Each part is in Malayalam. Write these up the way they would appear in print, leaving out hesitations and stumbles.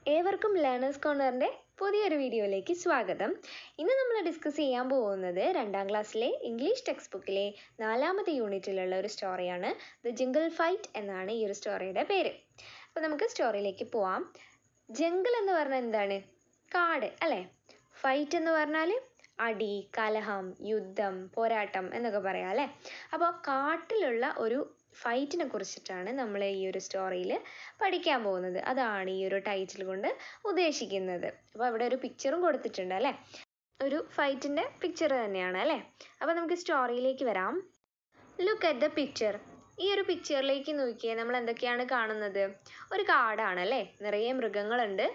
ഏവർക്കും ലേണേഴ്സ് കോർണറിൻ്റെ പുതിയൊരു വീഡിയോയിലേക്ക് സ്വാഗതം. ഇന്ന് നമ്മൾ ഡിസ്കസ് ചെയ്യാൻ പോകുന്നത് 2ാം ക്ലാസ്സിലെ ഇംഗ്ലീഷ് ടെക്സ്റ്റ് ബുക്കിലെ 4ാമത്തെ യൂണിറ്റിലുള്ള ഒരു സ്റ്റോറിയാണ്. ദ ജംഗിൾ ഫൈറ്റ് എന്നാണ് ഈ ഒരു സ്റ്റോറിയുടെ പേര്. അപ്പോൾ നമുക്ക് സ്റ്റോറിയിലേക്ക് പോവാം. ജംഗിൾ എന്ന് പറഞ്ഞാൽ എന്താണ്? കാട് അല്ലേ? ഫൈറ്റ് എന്ന് പറഞ്ഞാൽ അടി, കലഹം, യുദ്ധം, പോരാട്ടം എന്നൊക്കെ പറയാം അല്ലേ? അപ്പോൾ കാട്ടിലുള്ള ഒരു ഫൈറ്റിനെ കുറിച്ചിട്ടാണ് നമ്മൾ ഈ ഒരു സ്റ്റോറിയിൽ പഠിക്കാൻ പോകുന്നത്. അതാണ് ഈ ഒരു ടൈറ്റിൽ കൊണ്ട് ഉദ്ദേശിക്കുന്നത്. അപ്പോൾ അവിടെ ഒരു പിക്ചറും കൊടുത്തിട്ടുണ്ട് അല്ലേ? ഒരു ഫൈറ്റിൻ്റെ പിക്ചർ തന്നെയാണ് അല്ലേ? അപ്പോൾ നമുക്ക് സ്റ്റോറിയിലേക്ക് വരാം. Look at the picture. ഈ ഒരു പിക്ചറിലേക്ക് നോക്കിയാൽ നമ്മൾ എന്തൊക്കെയാണ് കാണുന്നത്? ഒരു കാടാണ് അല്ലേ? നിറയെ മൃഗങ്ങളുണ്ട്.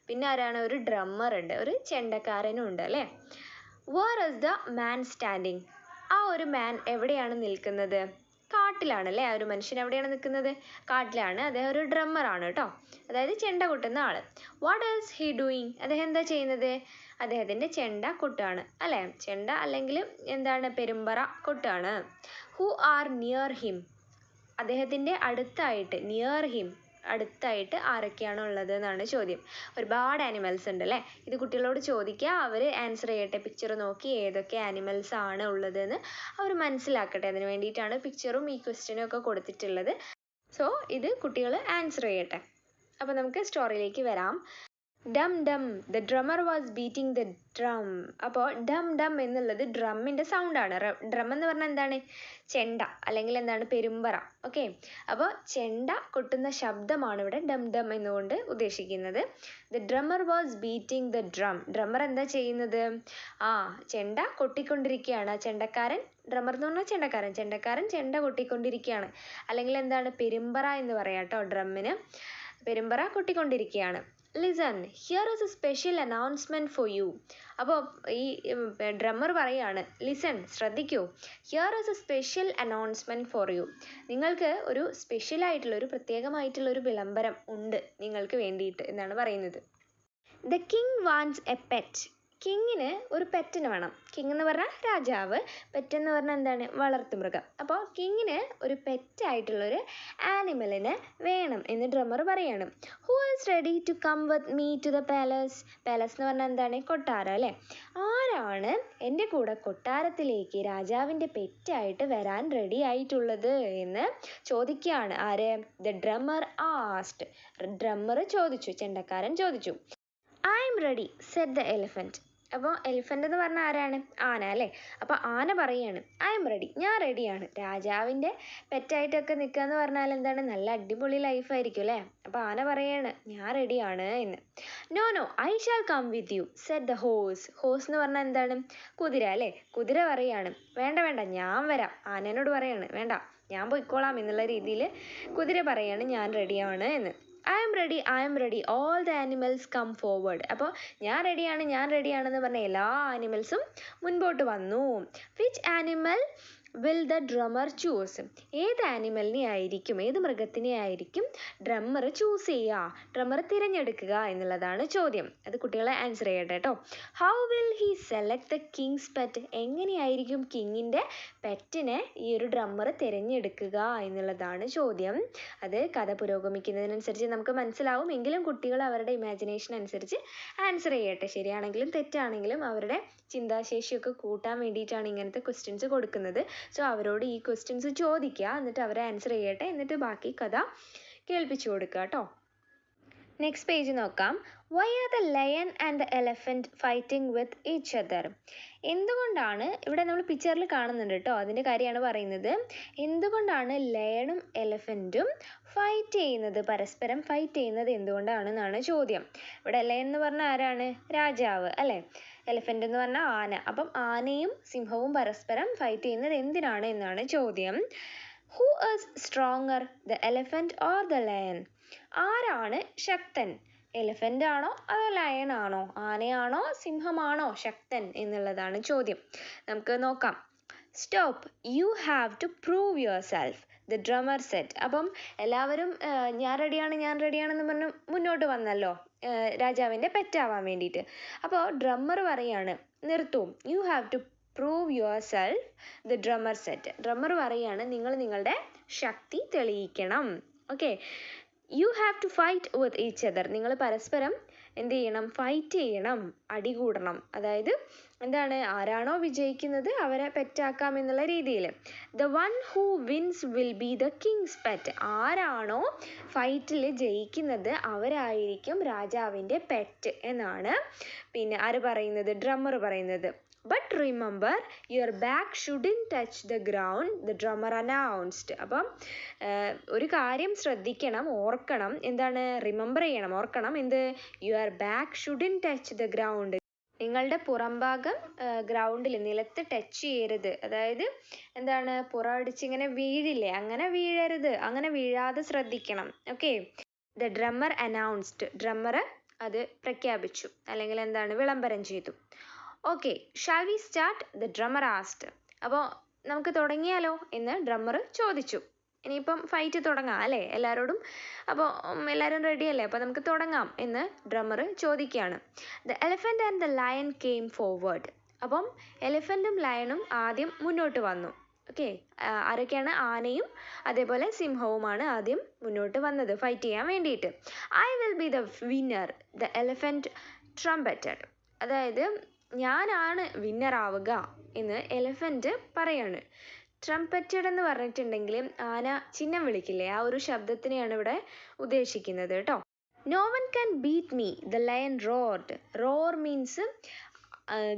പിന്നെ ആരാണ്? ഒരു ഡ്രമ്മർ ഉണ്ട്, ഒരു ചെണ്ടക്കാരനും ഉണ്ട് അല്ലേ? Where is the man standing? ആ ഒരു മാൻ എവിടെയാണ് നിൽക്കുന്നത്? കാട്ടിലാണല്ലേ? ആ ഒരു മനുഷ്യൻ എവിടെയാണ് നിൽക്കുന്നത്? കാട്ടിലാണ്. അദ്ദേഹം ഒരു ഡ്രമ്മറാണ് കേട്ടോ, അതായത് ചെണ്ട കൊട്ടുന്ന ആള്. What is he doing? അദ്ദേഹം എന്താ ചെയ്യുന്നത്? അദ്ദേഹത്തിൻ്റെ ചെണ്ട കൊട്ടാണ് അല്ലേ? ചെണ്ട അല്ലെങ്കിൽ എന്താണ്, പെരുമ്പറ കൊട്ടാണ്. Who are near him? അദ്ദേഹത്തിൻ്റെ അടുത്തായിട്ട്, നിയർ ഹിം അടുത്തായിട്ട് ആരൊക്കെയാണ് ഉള്ളത് എന്നാണ് ചോദ്യം. ഒരുപാട് ആനിമൽസ് ഉണ്ട് അല്ലേ? ഇത് കുട്ടികളോട് ചോദിക്കുക, അവർ ആൻസർ ചെയ്യട്ടെ. പിക്ചർ നോക്കി ഏതൊക്കെ ആനിമൽസ് ആണ് ഉള്ളതെന്ന് അവർ മനസ്സിലാക്കട്ടെ. അതിന് വേണ്ടിയിട്ടാണ് പിക്ചറും ഈ ക്വസ്റ്റ്യനും ഒക്കെ കൊടുത്തിട്ടുള്ളത്. സോ ഇത് കുട്ടികൾ ആൻസർ ചെയ്യട്ടെ. അപ്പോൾ നമുക്ക് സ്റ്റോറിയിലേക്ക് വരാം. Dum dum the drummer was beating the drum. അപ്പോൾ ഡം ഡം എന്നുള്ളത് ഡ്രമ്മിൻ്റെ സൗണ്ടാണ്. ഡ്രം എന്ന് പറഞ്ഞാൽ എന്താണ്? ചെണ്ട അല്ലെങ്കിൽ എന്താണ്, പെരുമ്പറ. ഓക്കെ, അപ്പോൾ ചെണ്ട കൊട്ടുന്ന ശബ്ദമാണ് ഇവിടെ ഡം ഡം എന്നുകൊണ്ട് ഉദ്ദേശിക്കുന്നത്. The drummer was beating the drum. Drummer എന്താ ചെയ്യുന്നത്? ചെണ്ട കൊട്ടിക്കൊണ്ടിരിക്കുകയാണ്. ചെണ്ടക്കാരൻ, ഡ്രമ്മർ എന്ന് പറഞ്ഞാൽ ചെണ്ടക്കാരൻ, ചെണ്ടക്കാരൻ ചെണ്ട കൊട്ടിക്കൊണ്ടിരിക്കുകയാണ്. അല്ലെങ്കിൽ എന്താണ്, പെരുമ്പറ എന്ന് പറയാം കേട്ടോ ഡ്രമ്മിന്. പെരുമ്പറ കൊട്ടിക്കൊണ്ടിരിക്കുകയാണ്. Listen, here is a special announcement for you. അപ്പോൾ ഈ ഡ്രമ്മർ പറയാണ്, ലിസൺ, ശ്രദ്ധിക്കൂ. Here is a special announcement for you. നിങ്ങൾക്ക് ഒരു സ്പെഷ്യലായിട്ടുള്ള, ഒരു പ്രത്യേകമായിട്ടുള്ള ഒരു വിളംബരം ഉണ്ട് നിങ്ങൾക്ക് വേണ്ടിയിട്ട് എന്നാണ് പറയുന്നത്. The king wants a pet. കിങ്ങിന് ഒരു പെറ്റിന് വേണം. കിങ് എന്ന് പറഞ്ഞാൽ രാജാവ്, പെറ്റ് എന്ന് പറഞ്ഞാൽ എന്താണ്, വളർത്തുമൃഗം. അപ്പോൾ കിങ്ങിന് ഒരു പെറ്റായിട്ടുള്ളൊരു ആനിമലിനെ വേണം എന്ന് ഡ്രമ്മർ പറയാണ്. Who is ready to come with me to the palace? Palace എന്ന് പറഞ്ഞാൽ എന്താണ്, കൊട്ടാരം അല്ലേ? ആരാണ് എൻ്റെ കൂടെ കൊട്ടാരത്തിലേക്ക് രാജാവിൻ്റെ പെറ്റായിട്ട് വരാൻ റെഡി ആയിട്ടുള്ളത് എന്ന് ചോദിക്കുകയാണ്. ആര്? The drummer asked. ഡ്രമ്മർ ചോദിച്ചു, ചെണ്ടക്കാരൻ ചോദിച്ചു. I am ready said the elephant. അപ്പോൾ എലിഫൻ്റ് എന്ന് പറഞ്ഞാൽ ആരാണ്? ആന അല്ലേ? അപ്പോൾ ആന പറയാണ്, ഐ എം റെഡി, ഞാൻ റെഡിയാണ്. രാജാവിൻ്റെ പെറ്റായിട്ടൊക്കെ നിൽക്കുക എന്ന് പറഞ്ഞാൽ എന്താണ്, നല്ല അടിപൊളി ലൈഫായിരിക്കും അല്ലേ? അപ്പോൾ ആന പറയാണ്, ഞാൻ റെഡിയാണ് എന്ന്. No no, I shall come with you said the horse. Horse എന്ന് പറഞ്ഞാൽ എന്താണ്, കുതിര അല്ലേ? കുതിര പറയാണ്, വേണ്ട വേണ്ട, ഞാൻ വരാം. ആനേനോട് പറയാണ്, വേണ്ട, ഞാൻ പോയിക്കോളാം എന്നുള്ള രീതിയിൽ കുതിര പറയാണ്, ഞാൻ റെഡിയാണ് എന്ന്. I'm ready, I'm ready, all the animals come forward. അപ്പോൾ ഞാൻ റെഡിയാണ്, ഞാൻ റെഡിയാണെന്ന് പറഞ്ഞ എല്ലാ ആനിമൽസും മുൻപോട്ട് വന്നു. Which animal will the drummer choose? ഏത് ആനിമലിനെ ആയിരിക്കും, ഏത് മൃഗത്തിനെ ആയിരിക്കും ഡ്രമ്മർ ചൂസ് ചെയ്യുക, ഡ്രമ്മർ തിരഞ്ഞെടുക്കുക എന്നുള്ളതാണ് ചോദ്യം. അത് കുട്ടികളെ ആൻസർ ചെയ്യട്ടെ കേട്ടോ. How will he select the king's pet? എങ്ങനെയായിരിക്കും കിങ്ങിൻ്റെ പെറ്റിനെ ഈ ഒരു ഡ്രമ്മർ തിരഞ്ഞെടുക്കുക എന്നുള്ളതാണ് ചോദ്യം. അത് കഥ പുരോഗമിക്കുന്നതിനനുസരിച്ച് നമുക്ക് മനസ്സിലാവും. എങ്കിലും കുട്ടികൾ അവരുടെ ഇമാജിനേഷൻ അനുസരിച്ച് ആൻസർ ചെയ്യട്ടെ. ശരിയാണെങ്കിലും തെറ്റാണെങ്കിലും അവരുടെ ചിന്താശേഷിയൊക്കെ കൂട്ടാൻ വേണ്ടിയിട്ടാണ് ഇങ്ങനത്തെ ക്വസ്റ്റ്യൻസ് കൊടുക്കുന്നത്. സോ അവരോട് ഈ ക്വസ്റ്റ്യൻസ് ചോദിക്കുക, എന്നിട്ട് അവരെ ആൻസർ ചെയ്യട്ടെ, എന്നിട്ട് ബാക്കി കഥ കേൾപ്പിച്ചു കൊടുക്കുക കേട്ടോ. നെക്സ്റ്റ് പേജ് നോക്കാം. Why are the lion and the elephant fighting with each other? എന്തുകൊണ്ടാണ്, ഇവിടെ നമ്മൾ പിക്ചറിൽ കാണുന്നുണ്ട് കേട്ടോ, അതിൻ്റെ കാര്യമാണ് പറയുന്നത്. എന്തുകൊണ്ടാണ് ലയണും എലഫൻറ്റും ഫൈറ്റ് ചെയ്യുന്നത്, പരസ്പരം ഫൈറ്റ് ചെയ്യുന്നത് എന്തുകൊണ്ടാണെന്നാണ് ചോദ്യം. ഇവിടെ ലയൺ എന്ന് പറഞ്ഞാൽ ആരാണ്? രാജാവ് അല്ലേ? എലഫൻ്റ് എന്ന് പറഞ്ഞാൽ ആന. അപ്പം ആനയും സിംഹവും പരസ്പരം ഫൈറ്റ് ചെയ്യുന്നത് എന്തിനാണ് എന്നാണ് ചോദ്യം. Who is stronger, the elephant or the lion? ആരാണ് ശക്തൻ? എലഫൻ്റ് ആണോ അതോ ലയൺ ആണോ? ആനയാണോ സിംഹമാണോ ശക്തൻ എന്നുള്ളതാണ് ചോദ്യം. നമുക്ക് നോക്കാം. Stop, you have to prove yourself, the drummer said. അപ്പം എല്ലാവരും ഞാൻ റെഡിയാണ്, ഞാൻ റെഡിയാണെന്ന് പറഞ്ഞ് മുന്നോട്ട് വന്നല്ലോ രാജാവിൻ്റെ പെറ്റാവാൻ വേണ്ടിയിട്ട്. അപ്പോൾ ഡ്രമ്മർ പറയാണ്, നിർത്തൂ, you have to prove yourself, the drummer said. Drummer പറയാണ്, നിങ്ങൾ നിങ്ങളുടെ ശക്തി തെളിയിക്കണം. Okay, you have to fight with each other. നിങ്ങൾ പരസ്പരം എന്ത് ചെയ്യണം? ഫൈറ്റ് ചെയ്യണം, അടികൂടണം. അതായത് എന്താണ്? ആരാണോ വിജയിക്കുന്നത് അവരെ പെറ്റാക്കാം എന്നുള്ള രീതിയിൽ. The one who wins will be the king's pet. ആരാണോ ഫൈറ്റിൽ ജയിക്കുന്നത് അവരായിരിക്കും രാജാവിൻ്റെ പെറ്റ് എന്നാണ് പിന്നെ ആര് പറയുന്നത്? ഡ്രമ്മർ പറയുന്നത്. But remember your back shouldn't touch the ground, the drummer announced. അപ്പം ഒരു കാര്യം ശ്രദ്ധിക്കണം, ഓർക്കണം. എന്താണ്? റിമെമ്പർ ചെയ്യണം, ഓർക്കണം. എന്ത്? Your back shouldn't touch the ground. നിങ്ങളുടെ പുറംഭാഗം ഗ്രൗണ്ടിൽ നിലത്ത് ടച്ച് ചെയ്യരുത്. അതായത് എന്താണ്? പുറമടിച്ചിങ്ങനെ വീഴില്ലേ, അങ്ങനെ വീഴരുത്, അങ്ങനെ വീഴാതെ ശ്രദ്ധിക്കണം. Okay. The drummer announced. Drummer അത് പ്രഖ്യാപിച്ചു, അല്ലെങ്കിൽ എന്താണ്? വിളംബരം ചെയ്തു. Okay. Shall we start? The drummer ആസ്ഡ്. അപ്പോൾ നമുക്ക് തുടങ്ങിയാലോ എന്ന് ഡ്രമ്മർ ചോദിച്ചു. ഇനിയിപ്പം ഫൈറ്റ് തുടങ്ങാം അല്ലേ എല്ലാവരോടും? അപ്പോൾ എല്ലാവരും റെഡി അല്ലേ? അപ്പോൾ നമുക്ക് തുടങ്ങാം എന്ന് ഡ്രമ്മർ ചോദിക്കുകയാണ്. The elephant and the lion came forward. അപ്പം എലിഫൻറ്റും ലയണും ആദ്യം മുന്നോട്ട് വന്നു. ഓക്കെ. ആരൊക്കെയാണ്? ആനയും അതേപോലെ സിംഹവുമാണ് ആദ്യം മുന്നോട്ട് വന്നത് ഫൈറ്റ് ചെയ്യാൻ വേണ്ടിയിട്ട്. I will be the winner, the elephant trumpeted. അതായത് ഞാനാണ് വിന്നർ ആവുക എന്ന് എലിഫൻറ്റ് പറയാണ്. ട്രംപറ്റഡ് എന്ന് പറഞ്ഞിട്ടുണ്ടെങ്കിൽ ആന ചിഹ്നം വിളിക്കില്ലേ, ആ ഒരു ശബ്ദത്തിനെയാണ് ഇവിടെ ഉദ്ദേശിക്കുന്നത് കേട്ടോ. No one can beat me, the lion roared. Roar means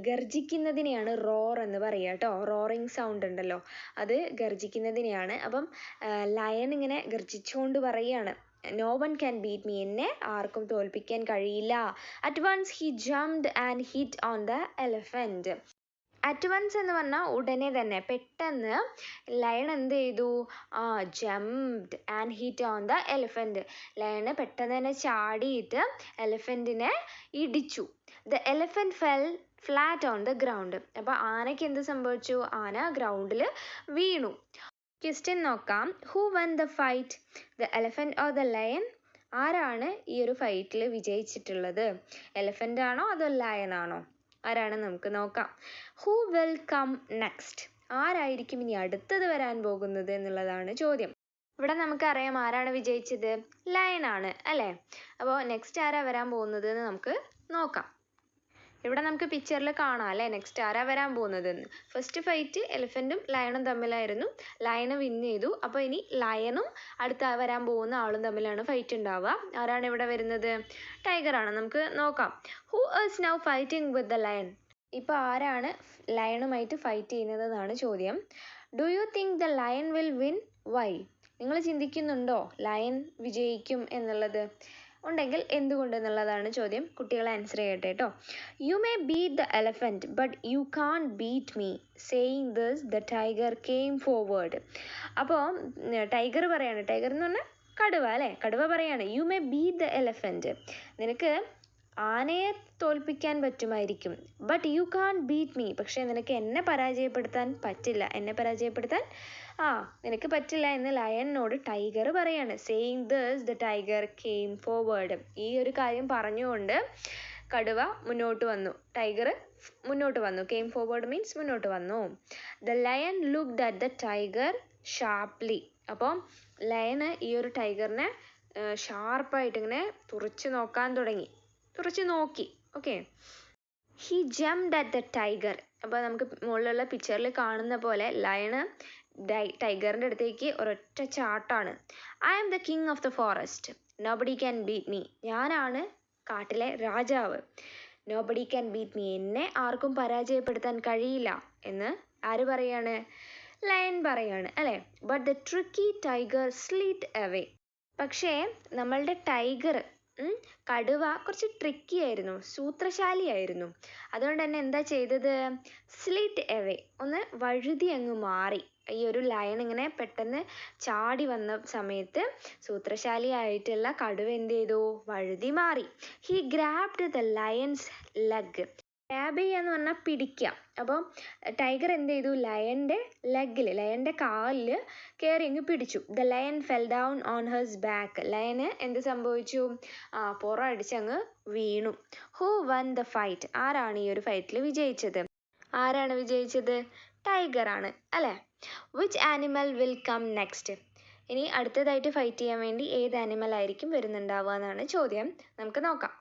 ഗർജിക്കുന്നതിനെയാണ് റോർ എന്ന് പറയുക കേട്ടോ. റോറിങ് സൗണ്ട് ഉണ്ടല്ലോ, അത് ഗർജിക്കുന്നതിനെയാണ്. അപ്പം ലയൺ ഇങ്ങനെ ഗർജിച്ചുകൊണ്ട് പറയുകയാണ്, no one can beat me, എന്നെ ആർക്കും തോൽപ്പിക്കാൻ കഴിയില്ല. At once he jumped and hit on the elephant. At once എന്ന് പറഞ്ഞാൽ ഉടനെ തന്നെ, പെട്ടെന്ന് ലയൺ എന്ത് ചെയ്തു? Jumped and hit on the elephant. Lion പെട്ടെന്ന് തന്നെ ചാടിയിട്ട് എലിഫൻറ്റിനെ ഇടിച്ചു. The elephant fell flat on the ground. അപ്പോൾ ആനയ്ക്ക് എന്ത് സംഭവിച്ചു? ആന ഗ്രൗണ്ടിൽ വീണു. ക്വസ്റ്റ്യൻ നോക്കാം. Who won the fight, the elephant or the lion? ആരാണ് ഈ ഒരു ഫൈറ്റിൽ വിജയിച്ചിട്ടുള്ളത്? എലിഫൻ്റ് ആണോ അതോ ലയൺ ആണോ? ആരാണ്? നമുക്ക് നോക്കാം. Who will come next? ആരായിരിക്കും ഇനി അടുത്തത് വരാൻ പോകുന്നത് എന്നുള്ളതാണ് ചോദ്യം. ഇവിടെ നമുക്കറിയാം ആരാണ് വിജയിച്ചത്? ലയൺ ആണ് അല്ലേ? അപ്പോൾ നെക്സ്റ്റ് ആരാ വരാൻ പോകുന്നത് എന്ന് നമുക്ക് നോക്കാം. ഇവിടെ നമുക്ക് പിക്ചറിൽ കാണാം അല്ലേ നെക്സ്റ്റ് ആരാ വരാൻ പോകുന്നതെന്ന്. ഫസ്റ്റ് ഫൈറ്റ് എലിഫൻറ്റും ലയണും തമ്മിലായിരുന്നു. ലയണ് വിൻ ചെയ്തു. അപ്പോൾ ഇനി ലയണും അടുത്ത വരാൻ പോകുന്ന ആളും തമ്മിലാണ് ഫൈറ്റ് ഉണ്ടാവുക. ആരാണ് ഇവിടെ വരുന്നത്? ടൈഗറാണ്. നമുക്ക് നോക്കാം. Who is now fighting with the lion? ഇപ്പോൾ ആരാണ് ലയണുമായിട്ട് ഫൈറ്റ് ചെയ്യുന്നത് എന്നാണ് ചോദ്യം. Do you think the lion will win? Why? നിങ്ങൾ ചിന്തിക്കുന്നുണ്ടോ ലയൺ വിജയിക്കും എന്നുള്ളത്? ഉണ്ടെങ്കിൽ എന്തുകൊണ്ട് എന്നുള്ളതാണ് ചോദ്യം. കുട്ടികൾ ആൻസർ ചെയ്യട്ടെ കേട്ടോ. You may beat the elephant but you can't beat me. Saying this the tiger came forward. അപ്പോൾ ടൈഗർ പറയാണ്, ടൈഗർ എന്ന് പറഞ്ഞാൽ കടുവ അല്ലേ? കടുവ പറയാണ് you may beat the elephant. നിനക്ക് ആനയെ തോൽപ്പിക്കാൻ പറ്റുമായിരിക്കും. But you can't beat me. പക്ഷേ നിനക്ക് എന്നെ പരാജയപ്പെടുത്താൻ പറ്റില്ല. എന്നെ പരാജയപ്പെടുത്താൻ നിനക്ക് പറ്റില്ല എന്ന് ലയണിനോട് ടൈഗർ പറയാണ്. Saying this the tiger came forward. ഈ ഒരു കാര്യം പറഞ്ഞുകൊണ്ട് കടുവ മുന്നോട്ട് വന്നു. ടൈഗർ മുന്നോട്ട് വന്നു. കെയിം ഫോർവേഡ് മീൻസ് മുന്നോട്ട് വന്നു. The lion looked at the tiger sharply. അപ്പോൾ ലയണ് ഈ ഒരു ടൈഗറിനെ ഷാർപ്പായിട്ട് ഇങ്ങനെ തുറച്ച് നോക്കാൻ തുടങ്ങി. തുറച്ച് നോക്കി. Okay. He jumped at the tiger. അപ്പോൾ നമുക്ക് മുകളിലുള്ള പിക്ചറിൽ കാണുന്ന പോലെ ലയണ് ടൈഗറിൻ്റെ അടുത്തേക്ക് ഒരൊറ്റ ചാട്ടാണ്. I am the king of the forest, nobody can beat me. ഞാനാണ് കാട്ടിലെ രാജാവ്. Nobody can beat me. എന്നെ ആർക്കും പരാജയപ്പെടുത്താൻ കഴിയില്ല എന്ന് ആര് പറയാണ്? ലയൺ പറയാണ് അല്ലേ? But the tricky tiger slit away. പക്ഷേ നമ്മളുടെ ടൈഗർ കടുവ കുറച്ച് ട്രിക്കി ആയിരുന്നു, സൂത്രശാലിയായിരുന്നു. അതുകൊണ്ട് തന്നെ എന്താ ചെയ്തത്? സ്ലിറ്റ് എവേ, ഒന്ന് വഴുതി അങ്ങ് മാറി. ഈ ഒരു ലയൺ ഇങ്ങനെ പെട്ടെന്ന് ചാടി വന്ന സമയത്ത് സൂത്രശാലിയായിട്ടുള്ള കടുവ എന്ത് ചെയ്തു? വഴുതി മാറി. He grabbed the lions leg. Grab ചെയ്യുക എന്ന് പറഞ്ഞാൽ പിടിക്കുക. അപ്പോൾ ടൈഗർ എന്ത് ചെയ്തു? ലയൻ്റെ ലെഗിൽ, ലയൻ്റെ കാലിൽ കയറി അങ്ങ് പിടിച്ചു. The lion fell down on hers back. ലയന് എന്ത് സംഭവിച്ചു? പുറമടിച്ചങ്ങ് വീണു. Who won the fight? ആരാണ് ഈ ഒരു ഫൈറ്റിൽ വിജയിച്ചത്? ആരാണ് വിജയിച്ചത്? ടൈഗറാണ് അല്ലേ? Which animal will come next? ഇനി അടുത്തതായിട്ട് ഫൈറ്റ് ചെയ്യാൻ വേണ്ടി ഏത് ആനിമൽ ആയിരിക്കും വരുന്നുണ്ടാവുക എന്നാണ് ചോദ്യം. നമുക്ക് നോക്കാം.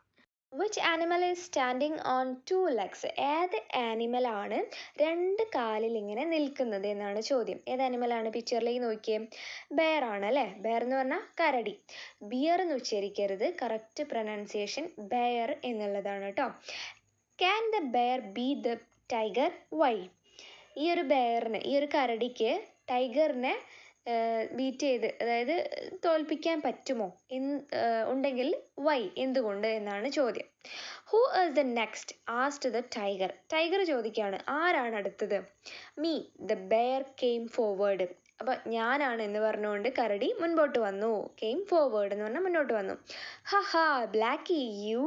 Which animal is standing on 2 legs? ഏത് ആനിമലാണ് 2 കാലിൽ ഇങ്ങനെ നിൽക്കുന്നത് എന്നാണ് ചോദ്യം. ഏത് ആനിമലാണ്? പിക്ചറിലേക്ക് നോക്കിയേ. ബെയർ ആണ് അല്ലേ. ബെയർ എന്ന് പറഞ്ഞാൽ കരടി. ബിയർ എന്ന് ഉച്ചരിക്കരുത്. കറക്റ്റ് പ്രൊനൗൺസിയേഷൻ ബെയർ എന്നുള്ളതാണ് കേട്ടോ. Can the bear beat the tiger? Why? ഈ ഒരു ബെയറിന്, ഈ ഒരു കരടിക്ക് ടൈഗറിനെ ബീറ്റ് ചെയ്ത്, അതായത് തോൽപ്പിക്കാൻ പറ്റുമോ ഉണ്ടെങ്കിൽ വൈ, എന്തുകൊണ്ട് എന്നാണ് ചോദ്യം. Who is the next asked the tiger? Tiger ചോദിക്കുകയാണ്, ആരാണ് അടുത്തത്? Me the bear came forward. അപ്പോൾ ഞാനാണ് എന്ന് പറഞ്ഞുകൊണ്ട് കരടി മുൻപോട്ട് വന്നു. കെയിം ഫോർവേഡ് എന്ന് പറഞ്ഞാൽ മുന്നോട്ട് വന്നു. ഹാ ബ്ലാക്കി യു.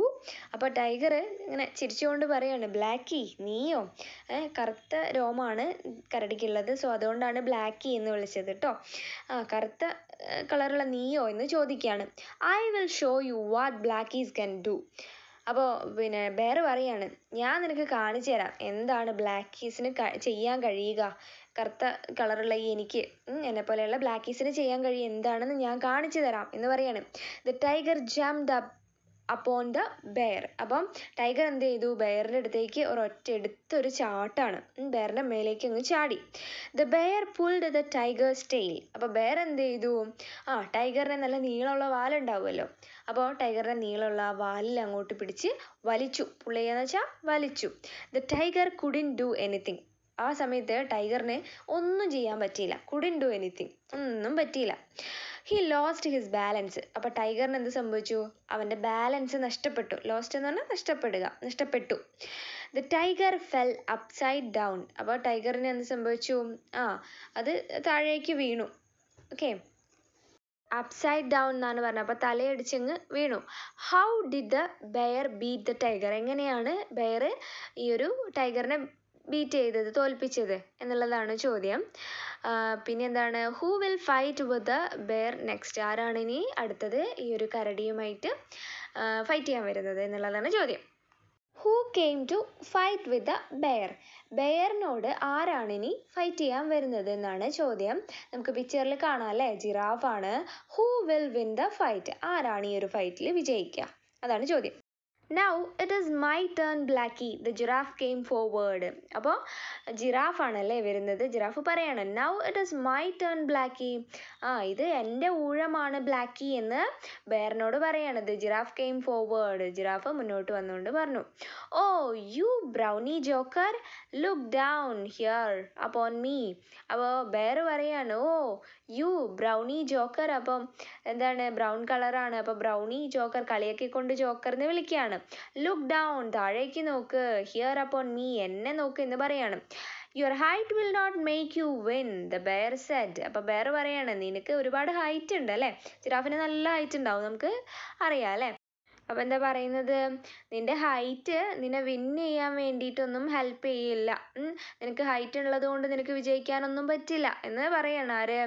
അപ്പോൾ ടൈഗർ ഇങ്ങനെ ചിരിച്ചുകൊണ്ട് പറയാണ്, ബ്ലാക്കി നീയോ? കറുത്ത രോമാണ് കരടിക്കുള്ളത്, സോ അതുകൊണ്ടാണ് ബ്ലാക്കി എന്ന് വിളിച്ചത് കേട്ടോ. കറുത്ത കളറുള്ള നീയോ എന്ന് ചോദിക്കുകയാണ്. I will show you what Blackie's can do. അപ്പോൾ പിന്നെ ബെയർ പറയാണ്, ഞാൻ നിനക്ക് കാണിച്ചു തരാം എന്താണ് ബ്ലാക്കീസിന് ചെയ്യാൻ കഴിയുക. കറുത്ത കളറുള്ള എനിക്ക്, എന്നെപ്പോലെയുള്ള ബ്ലാക്കീസിന് ചെയ്യാൻ കഴിയും എന്താണെന്ന് ഞാൻ കാണിച്ചു തരാം എന്ന് പറയാണ്. The tiger jumped upon the bear. അപ്പം ടൈഗർ എന്ത് ചെയ്തു? ബെയറിൻ്റെ അടുത്തേക്ക് എടുത്തൊരു ചാട്ടാണ്. ബെയറിൻ്റെ മേലേക്ക് അങ്ങ് ചാടി. The bear pulled the tiger's tail. അപ്പോൾ ബെയർ എന്ത് ചെയ്തു? ടൈഗറിന് നല്ല നീളമുള്ള വാലുണ്ടാവുമല്ലോ, അപ്പോൾ ടൈഗറിൻ്റെ നീളമുള്ള വാലിൽ അങ്ങോട്ട് പിടിച്ച് വലിച്ചു. പുള്ളിയെന്ന് വെച്ചാൽ വലിച്ചു. The tiger couldn't do anything. ആ സമയത്ത് ടൈഗറിന് ഒന്നും ചെയ്യാൻ പറ്റിയില്ല. കുഡിൻറ്റ് ഡു എനിത്തിങ്, ഒന്നും പറ്റിയില്ല. He lost his balance. അപ്പോൾ ടൈഗറിന് എന്ത് സംഭവിച്ചു? അവൻ്റെ ബാലൻസ് നഷ്ടപ്പെട്ടു. ലോസ്റ്റ് എന്ന് പറഞ്ഞാൽ നഷ്ടപ്പെട്ടു. The tiger fell upside down. അപ്പോൾ ടൈഗറിന് എന്ത് സംഭവിച്ചു? അത് താഴേക്ക് വീണു. ഓക്കെ, അപ്സൈഡ് ഡൗൺ എന്നാണ് പറഞ്ഞത്. അപ്പോൾ തലയടിച്ചങ്ങ് വീണു. How did the bear beat the tiger? എങ്ങനെയാണ് ബെയർ ഈ ഒരു ടൈഗറിനെ ബീറ്റ് ചെയ്തത്, തോൽപ്പിച്ചത് എന്നുള്ളതാണ് ചോദ്യം. പിന്നെ എന്താണ്? Who will fight with the bear next? ആരാണ് ഇനി അടുത്തത് ഈ ഒരു കരടിയുമായിട്ട് ഫൈറ്റ് ചെയ്യാൻ വരുന്നത് എന്നുള്ളതാണ് ചോദ്യം. Who came to fight with the bear? ബെയറിനോട് ആരാണ് ഇനി ഫൈറ്റ് ചെയ്യാൻ വരുന്നത് എന്നാണ് ചോദ്യം. നമുക്ക് പിക്ചറിൽ കാണാം അല്ലേ, ജിറാഫാണ്. Who will win the fight? ആരാണ് ഈ ഒരു ഫൈറ്റിൽ വിജയിക്കുക? അതാണ് ചോദ്യം. Now it is my turn, Blackie. The giraffe came forward. അപ്പോൾ ജിറാഫാണല്ലേ വരുന്നത്. ജിറാഫ് പറയാണ്, Now it is my turn, Blackie. ഇത് എൻ്റെ ഊഴമാണ് ബ്ലാക്കി എന്ന് ബെയറിനോട് പറയാണ്. The giraffe came forward. Giraffe മുന്നോട്ട് വന്നുകൊണ്ട് പറഞ്ഞു, Oh, you brownie joker, look down here upon me. അപ്പോൾ ബെയർ പറയാണ്, യു ബ്രൗണി ജോക്കർ. അപ്പം എന്താണ്? ബ്രൗൺ കളറാണ്. അപ്പോൾ ബ്രൗണി ജോക്കർ, കളിയാക്കിക്കൊണ്ട് ജോക്കർ എന്ന് വിളിക്കുകയാണ്. ലുക്ക് ഡൗൺ, താഴേക്ക് നോക്ക്. ഹിയർ അപ്പോൺ മീ, എന്നെ നോക്ക് എന്ന് പറയാണ്. Your height will not make you win, the bear said. അപ്പോൾ ബെയർ പറയാണ്, നിനക്ക് ഒരുപാട് ഹൈറ്റ് ഉണ്ട് അല്ലേ. ജിറാഫിന് നല്ല ഹൈറ്റ് ഉണ്ടാവും, നമുക്ക് അറിയാം അല്ലേ. അപ്പോൾ എന്താ പറയുന്നത്? നിൻ്റെ ഹൈറ്റ് നിന്നെ വിൻ ചെയ്യാൻ വേണ്ടിയിട്ടൊന്നും ഹെൽപ്പ് ചെയ്യില്ല. നിനക്ക് ഹൈറ്റ് ഉള്ളത് കൊണ്ട് നിനക്ക് വിജയിക്കാനൊന്നും പറ്റില്ല എന്ന് പറയാണ്. ആര്?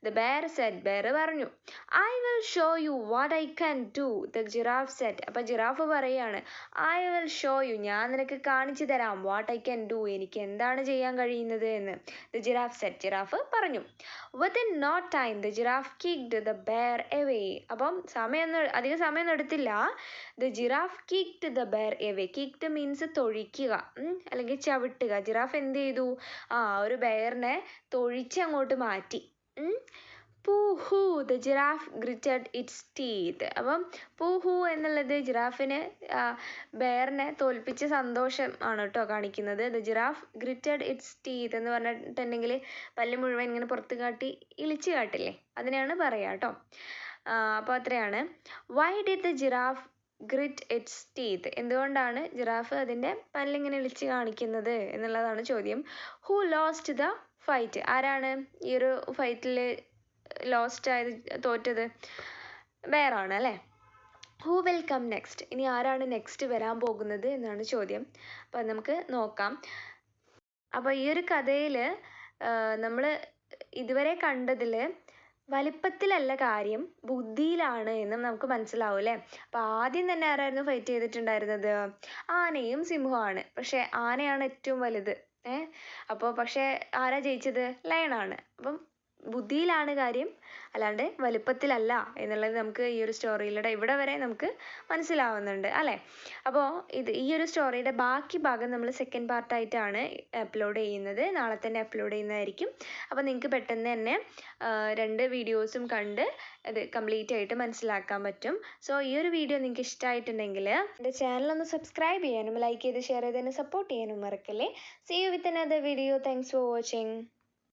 The bear said. ബെയർ പറഞ്ഞു, I will show you what I can do, the giraffe said. അപ്പോൾ ജിറാഫ് പറയാണ്, ഐ വിൽ ഷോ യു, ഞാൻ നിനക്ക് കാണിച്ചു തരാം, വാട്ട് ഐ ക്യാൻ ഡു, എനിക്ക് എന്താണ് ചെയ്യാൻ കഴിയുന്നത് എന്ന് ദ ജിറാഫ് സെഡ്. ജിറാഫ് പറഞ്ഞു. Within no time the giraffe kicked the bear away. അപ്പം അധികം സമയമൊന്നും എടുത്തില്ല. The giraffe kicked the bear away. Kicked means തൊഴിക്കുക അല്ലെങ്കിൽ ചവിട്ടുക. ജിറാഫ് എന്ത് ചെയ്തു? ഒരു ബെയറിനെ തൊഴിച്ച് അങ്ങോട്ട് മാറ്റി. പൂഹു the giraffe gritted its teeth. അപ്പം പൂഹു എന്നുള്ളത് ജിറാഫിന് ബെയറിനെ തോൽപ്പിച്ച സന്തോഷം ആണ് കേട്ടോ കാണിക്കുന്നത്. The giraffe gritted its teeth എന്ന് പറഞ്ഞിട്ടുണ്ടെങ്കിൽ പല്ല് മുഴുവൻ ഇങ്ങനെ പുറത്ത് കാട്ടി ഇളിച്ച് കാട്ടില്ലേ, അതിനെയാണ് പറയുക കേട്ടോ. അപ്പോൾ അത്രയാണ്. Why did the giraffe grit its teeth? എന്തുകൊണ്ടാണ് ജിറാഫ് അതിൻ്റെ പല്ലിങ്ങനെ ഇളിച്ച് കാണിക്കുന്നത് എന്നുള്ളതാണ് ചോദ്യം. Who lost the fight? ആരാണ് ഈ ഒരു ഫൈറ്റിൽ ലോസ്റ്റ് ആയത്, തോറ്റത്? ബെയറാണ് അല്ലേ. Who will come next? ഇനി ആരാണ് നെക്സ്റ്റ് വരാൻ പോകുന്നത് എന്നാണ് ചോദ്യം. അപ്പോൾ നമുക്ക് നോക്കാം. അപ്പോൾ ഈ ഒരു കഥയിൽ നമ്മൾ ഇതുവരെ കണ്ടതിൽ വലിപ്പത്തിലല്ല കാര്യം, ബുദ്ധിയിലാണ് എന്നും നമുക്ക് മനസ്സിലാവും അല്ലേ. അപ്പോൾ ആദ്യം തന്നെ ആരായിരുന്നു ഫൈറ്റ് ചെയ്തിട്ടുണ്ടായിരുന്നത്? ആനയും സിംഹവുമാണ്. പക്ഷേ ആനയാണ് ഏറ്റവും വലുത്. അപ്പോൾ പക്ഷേ ആരാ ജയിച്ചത്? ലയണാണ്. അപ്പം ബുദ്ധിയിലാണ് കാര്യം, അല്ലാണ്ട് വലുപ്പത്തിലല്ല എന്നുള്ളത് നമുക്ക് ഈ ഒരു സ്റ്റോറിയിലൂടെ ഇവിടെ വരെ നമുക്ക് മനസ്സിലാവുന്നുണ്ട് അല്ലേ. അപ്പോൾ ഈ ഒരു സ്റ്റോറിയുടെ ബാക്കി ഭാഗം നമ്മൾ സെക്കൻഡ് പാർട്ടായിട്ടാണ് അപ്ലോഡ് ചെയ്യുന്നത്. നാളെ തന്നെ അപ്ലോഡ് ചെയ്യുന്നതായിരിക്കും. അപ്പോൾ നിങ്ങൾക്ക് പെട്ടെന്ന് തന്നെ 2 വീഡിയോസും കണ്ട് അത് കംപ്ലീറ്റ് ആയിട്ട് മനസ്സിലാക്കാൻ പറ്റും. സോ ഈ ഒരു വീഡിയോ നിങ്ങൾക്ക് ഇഷ്ടമായിട്ടുണ്ടെങ്കിൽ എൻ്റെ ചാനലൊന്ന് സബ്സ്ക്രൈബ് ചെയ്യാനും ലൈക്ക് ചെയ്ത് ഷെയർ ചെയ്ത് തന്നെ സപ്പോർട്ട് ചെയ്യാനും മറക്കല്ലേ. See you with another video. Thanks for watching.